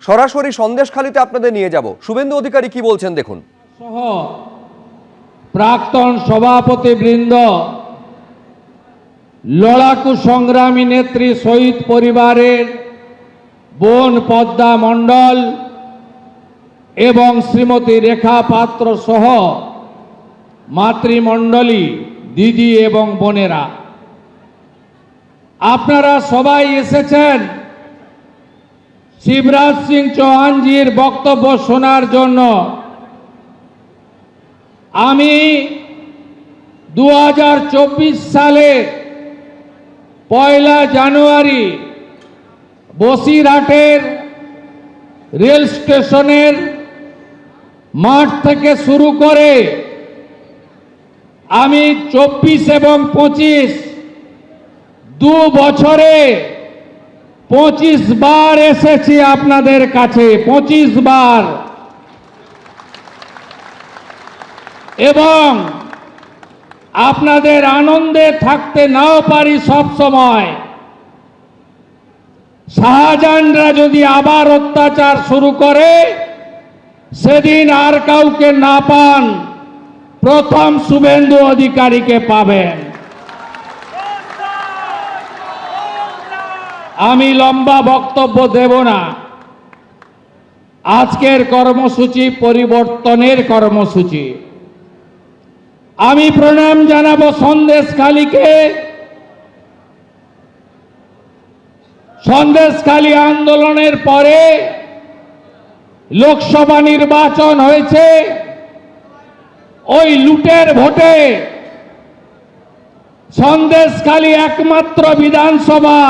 সরাসরি সন্দেশখালিতে আপনাদের নিয়ে যাব। শুভেন্দু অধিকারী কি বলছেন দেখুন। সহ প্রাক্তন সভাপতিবৃন্দ, লড়াকু সংগ্রামী নেত্রী শহীদ পরিবারের বোন পদ্মা মণ্ডল এবং শ্রীমতী রেখা পাত্র সহ মাতৃমণ্ডলী, দিদি এবং বোনেরা, আপনারা সবাই এসেছেন শিবরাজ সিং চৌহানজির বক্তব্য শোনার জন্য। আমি 2024 সালে 1 জানুয়ারি বসিরহাটের রেল স্টেশনের মাঠ থেকে শুরু করে আমি 24 এবং 25 দু বছরে 25 বার এসেছি আপনাদের কাছে, 25 বার। এবং আপনাদের আনন্দে থাকতে নাও পারি সব সময়। শাহজাহানরা যদি আবার অত্যাচার শুরু করে, সেদিন আর কাউকে না পান, প্রথম শুভেন্দু অধিকারীকে পাবেন। আমি লম্বা বক্তব্য দেব না। আজকের কর্মসূচি পরিবর্তনের কর্মসূচি। আমি প্রণাম জানাবো সন্দেশখালীকে। সন্দেশখালী আন্দোলনের পরে লোকসভা নির্বাচন হয়েছে। ওই লুটের ভোটে সন্দেশখালী একমাত্র বিধানসভা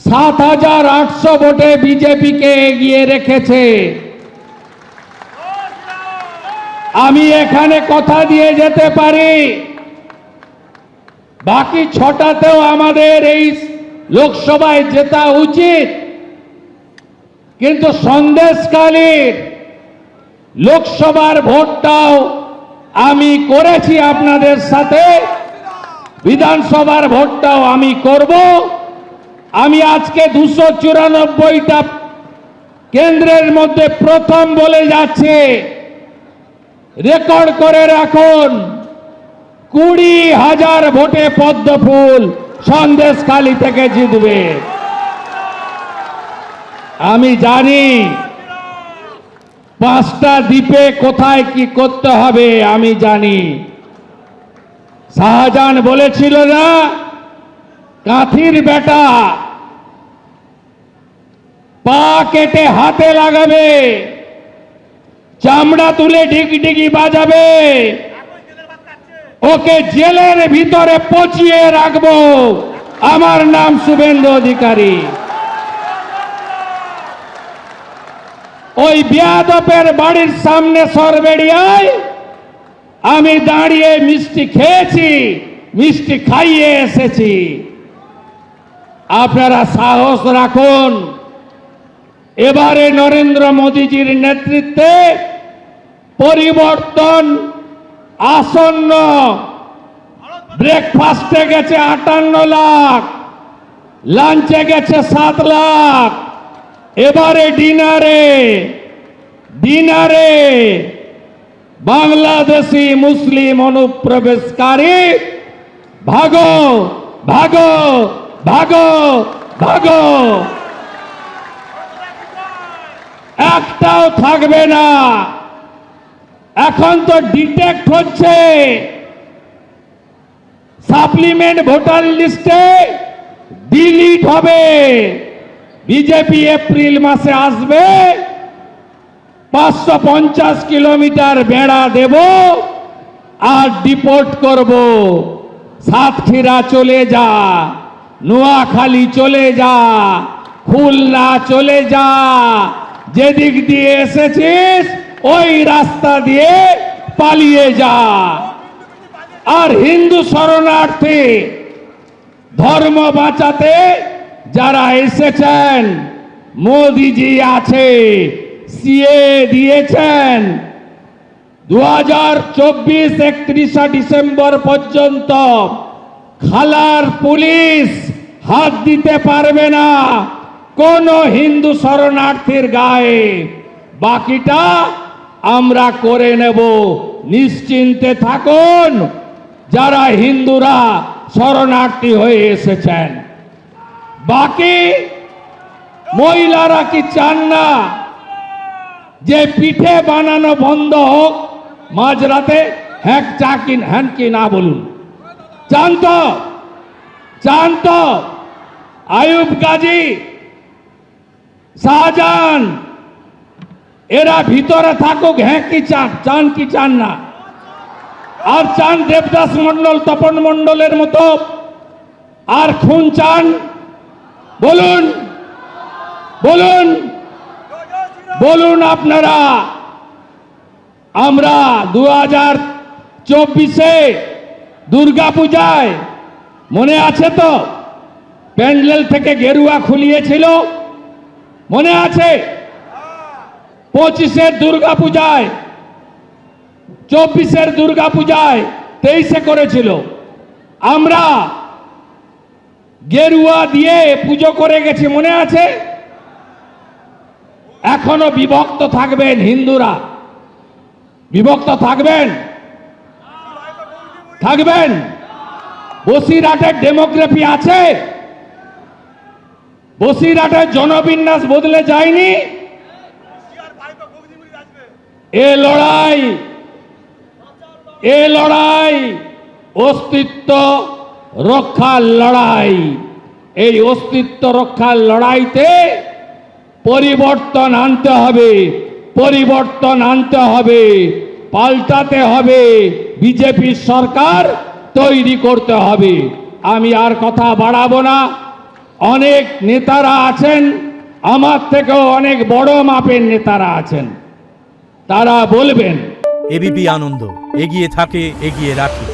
7,800 ভোটে বিজেপিকে এগিয়ে রেখেছে। আমি এখানে কথা দিয়ে যেতে পারি, বাকি 6টাতেও আমাদের এই লোকসভায় জেতা উচিত, কিন্তু সন্দেশখালীর লোকসভার ভোটটাও আমি করেছি আপনাদের সাথে, বিধানসভার ভোটটাও আমি করব। আমি আজকে 294টা কেন্দ্রের মধ্যে প্রথম বলে যাচ্ছে, রেকর্ড করে রাখুন, 20,000 ভোটে পদ্মফুল সন্দেশখালী থেকে জিতবে। আমি জানি 5টা দ্বীপে কোথায় কি করতে হবে, আমি জানি। শাহজাহান বলেছিল না, কাঁথির বেটা পা কেটে হাতে লাগাবে, চামড়া তুলে ঢিকঢিকি বাজাবে, ওকে জেলের ভিতরে পচিয়ে রাখবো। আমার নাম শুভেন্দু অধিকারী। ওই বিয়াদপের বাড়ির সামনে সরবেড়িয়ায় আমি দাঁড়িয়ে মিষ্টি খেয়েছি, মিষ্টি খাইয়ে এসেছি। আপনারা সাহস রাখুন। এবারে নরেন্দ্র মোদীজির নেতৃত্বে পরিবর্তন আসন্ন। ব্রেকফাস্টে গেছে 58 লাখ, লাঞ্চে গেছে 7 লাখ, এবারে ডিনারে বাংলাদেশি মুসলিম অনুপ্রবেশকারী ভাগো ভাগো ভাগো ভাগো, একটাও থাকবে না। এখন তো ডিটেক্ট হচ্ছে, সাপ্লিমেন্ট ভোটার লিস্টে ডিলিট হবে। বিজেপি এপ্রিল মাসে আসবে, 550 কিলোমিটার বেড়া দেব আর ডিপোর্ট করব। সাতক্ষীরা চলে যা, নোয়াখালী চলে যা, খুলনা চলে যা, যেদিক দিয়ে এসেছিস ওই রাস্তা দিয়ে পালিয়ে যা। আর হিন্দু শরণার্থী, ধর্ম বাঁচাতে যারা এসেছেন, মোদিজি আছে, সিএ দিয়েছেন। 2024 31 ডিসেম্বর পর্যন্ত খালার পুলিশ হাত দিতে পারবে না। কোন হিন্দু শরণার্থীর গায়ে, বাকিটা আমরা করে নেব। নিশ্চিন্তে থাকুন যারা হিন্দুরা শরণার্থী হয়ে এসেছেন। বাকি মহিলারা কি চান না যে পিঠে বানানো বন্ধ হোক মাঝরাতে? হ্যাঁ চাকিন হ্যান কি না বলুন, চান তো? চান তো? আয়ুব গাজী, শাহজাহান এরা ভিতরে থাকুক, হ্যাঁ কি চান? চান কি চান না? আর চান দেবদাস মন্ডল, তপন মন্ডলের মতো আর খুন চান? বলুন বলুন বলুন আপনারা। আমরা 2024-এ দুর্গাপূজায় মনে আছে তো প্যান্ডেল থেকে গেরুয়া খুলিয়েছিল, মনে আছে? 25-এর দুর্গাপূজায়, 24-এর দুর্গাপূজায়, 23-এ করেছিল। আমরা গেরুয়া দিয়ে পুজো করে গেছি, মনে আছে? এখনো বিভক্ত থাকবেন হিন্দুরা, বিভক্ত থাকবেন, থাকবেন। বসিরহাটের ডেমোগ্রাফি আছে, বসিরহাটের জনবিন্যাস বদলে যায়নি। এ লড়াই অস্তিত্ব রক্ষার লড়াই। এই অস্তিত্ব রক্ষার লড়াইতে পরিবর্তন আনতে হবে, পরিবর্তন আনতে হবে, পাল্টাতে হবে, বিজেপির সরকার তৈরি করতে হবে। আমি আর কথা বাড়াবো না। অনেক নেতারা আছেন, আমার থেকেও অনেক বড় মাপের নেতারা আছেন, তারা বলবেন। এবিপি আনন্দ, এগিয়ে থাকে, এগিয়ে রাখে।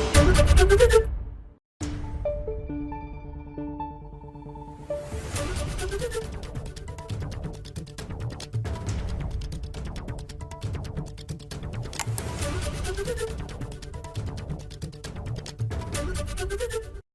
Thank you.